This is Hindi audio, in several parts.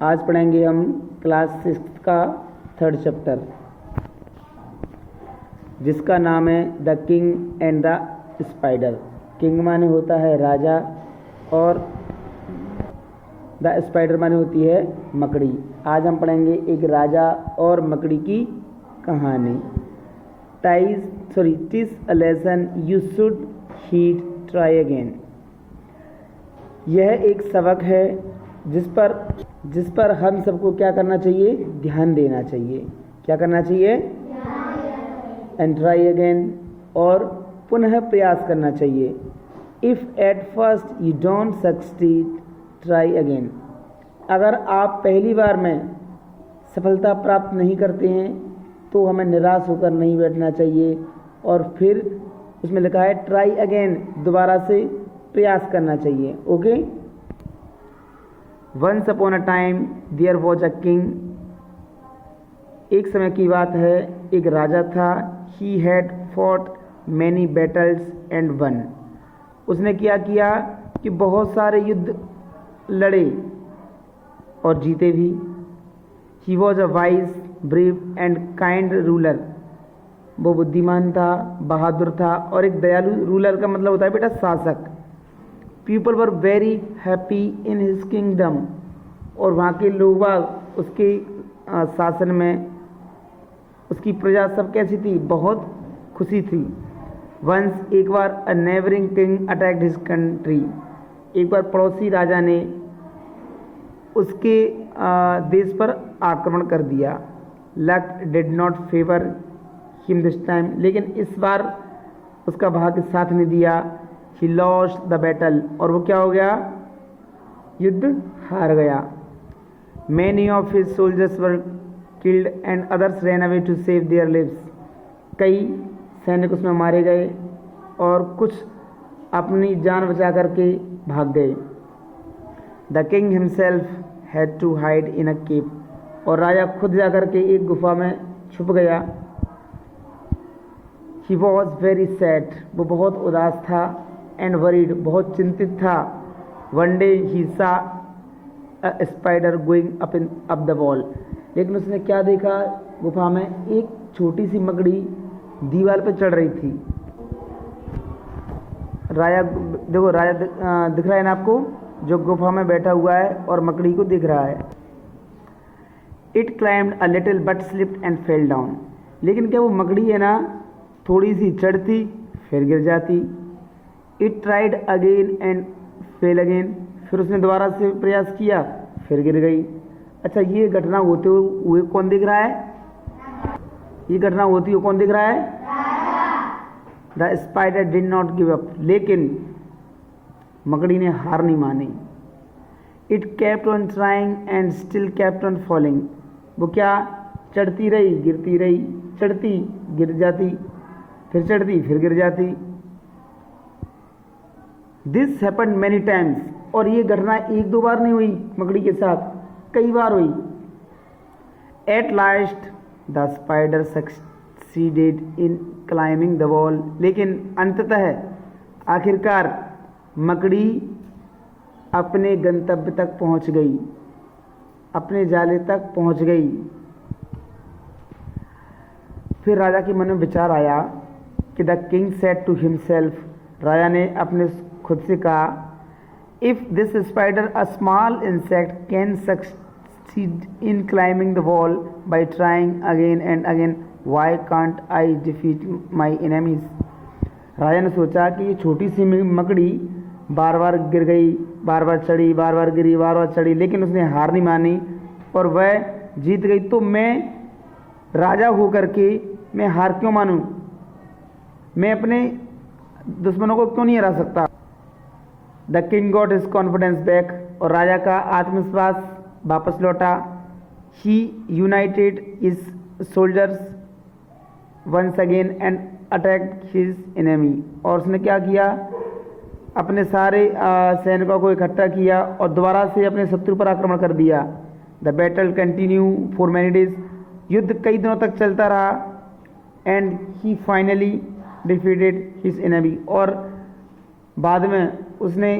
आज पढ़ेंगे हम क्लास 6 का 3rd चैप्टर, जिसका नाम है the king and the spider. King माने होता है राजा और द स्पाइडर माने होती है मकड़ी। आज हम पढ़ेंगे एक राजा और मकड़ी की कहानी। TISS a lesson you should heed try again. यह एक सबक है जिस पर हम सबको क्या करना चाहिए? ध्यान देना चाहिए। क्या करना चाहिए? एंड ट्राई अगेन, और पुनः प्रयास करना चाहिए। If at first you don't succeed try again. अगर आप पहली बार में सफलता प्राप्त नहीं करते हैं तो हमें निराश होकर नहीं बैठना चाहिए, और फिर उसमें लिखा है ट्राई अगेन, दोबारा से प्रयास करना चाहिए। Okay. Once upon a time there was a king. एक समय की बात है, एक राजा था। He had fought many battles and won. उसने क्या किया कि बहुत सारे युद्ध लड़े और जीते भी। He was a wise, brave and kind ruler. वो बुद्धिमान था, बहादुर था, और एक दयालु। रूलर का मतलब होता है बेटा शासक। People were very happy in his kingdom. और वहाँ के लोग उसके शासन में, उसकी प्रजा सब कैसी थी? बहुत खुशी थी। वंस, एक बार, a neighbouring king attacked his country. एक बार पड़ोसी राजा ने उसके देश पर आक्रमण कर दिया। Luck did not favour him this time. लेकिन इस बार उसका भाग्य साथ नहीं दिया। He lost the battle. और वो क्या हो गया? युद्ध हार गया। Many of his soldiers were killed and others ran away to save their lives. कई सैनिक उसमें मारे गए और कुछ अपनी जान बचा करके भाग गए। The king himself had to hide in a cave. और राजा खुद जाकर के एक गुफा में छुप गया। He was very sad. वो बहुत उदास था। एंड वरीड, बहुत चिंतित था। वन डे ही सा a spider going up the wall. लेकिन उसने क्या देखा? गुफा में एक छोटी सी मकड़ी दीवार पर चढ़ रही थी। राजा, देखो राजा दिख रहा है ना आपको, जो गुफा में बैठा हुआ है और मकड़ी को दिख रहा है। It climbed a little but slipped and fell down. लेकिन क्या वो मकड़ी है ना, थोड़ी सी चढ़ती फिर गिर जाती। It tried again and fail again. फिर उसने दोबारा से प्रयास किया, फिर गिर गई। अच्छा, ये घटना होते हुए कौन दिख रहा है? ये घटना होती हुई कौन दिख रहा है? The spider did not give up. लेकिन मकड़ी ने हार नहीं मानी। It kept on trying and still kept on falling. वो क्या? चढ़ती रही, गिरती रही, चढ़ती, गिर जाती, फिर चढ़ती, फिर गिर जाती। This happened many times. और ये घटना एक दो बार नहीं हुई मकड़ी के साथ, कई बार हुई। At last the spider succeeded in climbing the wall. लेकिन अंततः, आखिरकार, मकड़ी अपने गंतव्य तक पहुंच गई, अपने जाले तक पहुंच गई। फिर राजा के मन में विचार आया कि the king said to himself. राजा ने अपने खुद से कहा, if this spider a small insect can succeed in climbing the wall by trying again and again, why can't I defeat my enemies. राजा ने सोचा कि ये छोटी सी मकड़ी बार बार गिर गई, बार बार चढ़ी, बार बार गिरी, बार बार चढ़ी, लेकिन उसने हार नहीं मानी और वह जीत गई। तो मैं राजा होकर के मैं हार क्यों मानूं? मैं अपने दुश्मनों को क्यों नहीं हरा सकता? The king got his confidence back. और राजा का आत्मविश्वास वापस लौटा। He united his soldiers once again and attacked his enemy. और उसने क्या किया? अपने सारे सैनिकों को इकट्ठा किया और दोबारा से अपने शत्रु पर आक्रमण कर दिया। The battle continue for many days. युद्ध कई दिनों तक चलता रहा। And he finally defeated his enemy. और बाद में उसने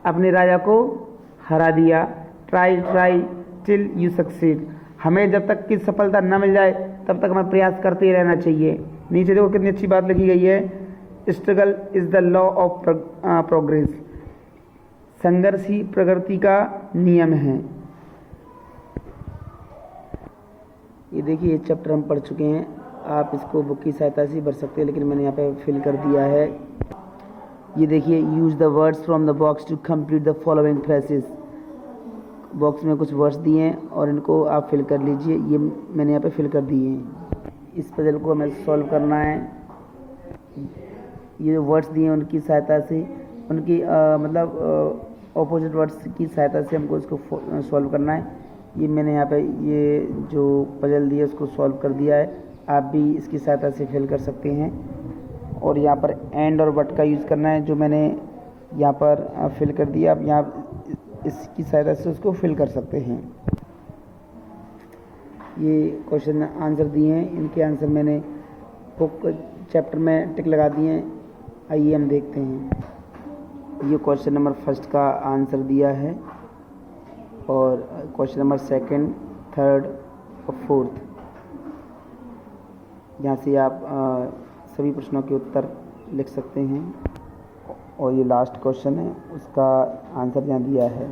अपने राजा को हरा दिया। Try still you succeed. हमें जब तक कि सफलता न मिल जाए तब तक हमें प्रयास करते ही रहना चाहिए। नीचे देखो कितनी अच्छी बात लिखी गई है, struggle is the law of progress. संघर्ष ही प्रगति का नियम है। ये देखिए ये चैप्टर हम पढ़ चुके हैं, आप इसको बुक की सहायता से भर सकते हैं, लेकिन मैंने यहाँ पे फिल कर दिया है। ये देखिए, use the words from the box to complete the following phrases. Box में कुछ वर्ड्स दिए हैं और इनको आप फिल कर लीजिए। ये मैंने यहाँ पे फिल कर दिए हैं। इस पजल को हमें सॉल्व करना है। ये जो वर्ड्स दिए हैं उनकी सहायता से, उनकी मतलब ऑपोजिट वर्ड्स की सहायता से हमको इसको सॉल्व करना है। ये मैंने यहाँ पे ये जो पजल दिया उसको सॉल्व कर दिया है। आप भी इसकी सहायता से फिल कर सकते हैं। और यहाँ पर एंड और बट का यूज़ करना है, जो मैंने यहाँ पर फिल कर दिया। आप यहाँ इसकी सहायता से उसको फिल कर सकते हैं। ये क्वेश्चन आंसर दिए हैं, इनके आंसर मैंने बुक चैप्टर में टिक लगा दिए हैं। आइए हम देखते हैं। ये क्वेश्चन नंबर फर्स्ट का आंसर दिया है और क्वेश्चन नंबर सेकंड, थर्ड और फोर्थ, यहाँ से आप सभी प्रश्नों के उत्तर लिख सकते हैं। और ये लास्ट क्वेश्चन है, उसका आंसर यहाँ दिया है।